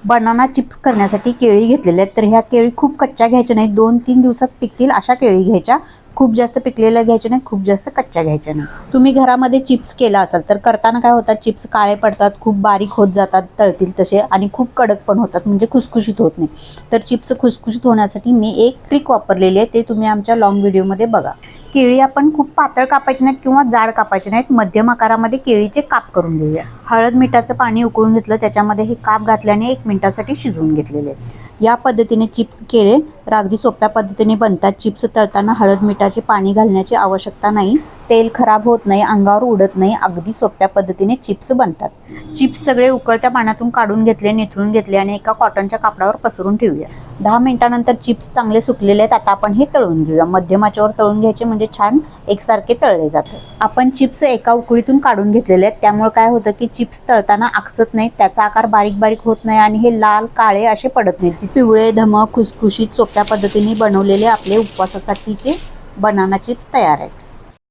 Banana chips करण्यासाठी केळी घेतलेल्या आहेत. तर ह्या केळी खूप कच्च्या घ्यायच्या नाहीत, 2-3 दिवसात पिकतील अशा केळी घ्यायच्या. खूप जास्त पिकलेल्या घ्यायच्या नाही, खूप जास्त कच्च्या घ्यायच्या नाही. तुम्ही घरामध्ये चिप्स केला असाल तर करताना काय होतात, चिप्स काळे पडतात, खूप बारीक होत जातात तळतील तसे, आणि खूप कडक पण होतात, म्हणजे खुसखुशीत होत नाही. तर चिप्स खुसखुशीत होण्यासाठी मी एक ट्रिक वापरलेली आहे, ते तुम्ही आमच्या लॉंग व्हिडिओमध्ये बघा. केळी आपण खूप पातळ कापायची नाहीत किंवा जाड कापायची नाहीत, मध्यम आकारामध्ये केळीचे काप करून घेऊया. हळद मिठाचं पाणी उकळून घेतलं, त्याच्यामध्ये हे काप घातल्याने 1 मिनिटासाठी शिजवून घेतलेले. या पद्धतीने चिप्स केले तर अगदी सोप्या पद्धतीने बनतात. चिप्स तळताना हळद मिठाचे पाणी घालण्याची आवश्यकता नाही, तेल खराब होत नाही, अंगावर उडत नाही, अगदी सोप्या पद्धतीने चिप्स बनतात. चिप्स सगळे उकळत्या पाण्यातून काढून घेतले, निथळून घेतले आणि एका कॉटनच्या कापडावर पसरून ठेवूया. 10 मिनिटांनंतर चिप्स चांगले सुकलेले आहेत. आता आपण हे तळून घेऊया. मध्यम आचेवर तळून घ्यायचे, म्हणजे छान एकसारखे तळले जातात. आपण चिप्स एका उकळीतून काढून घेतलेले आहेत, त्यामुळे काय होतं की चिप्स तळताना आकसत नाहीत, त्याचा आकार बारीक बारीक होत नाही आणि हे लाल काळे असे पडत नाहीत. पिवळे धमक खुसखुशीत सोप्या पद्धतीने बनवलेले आपले उपवासासाठीचे बनाना चिप्स तयार आहेत.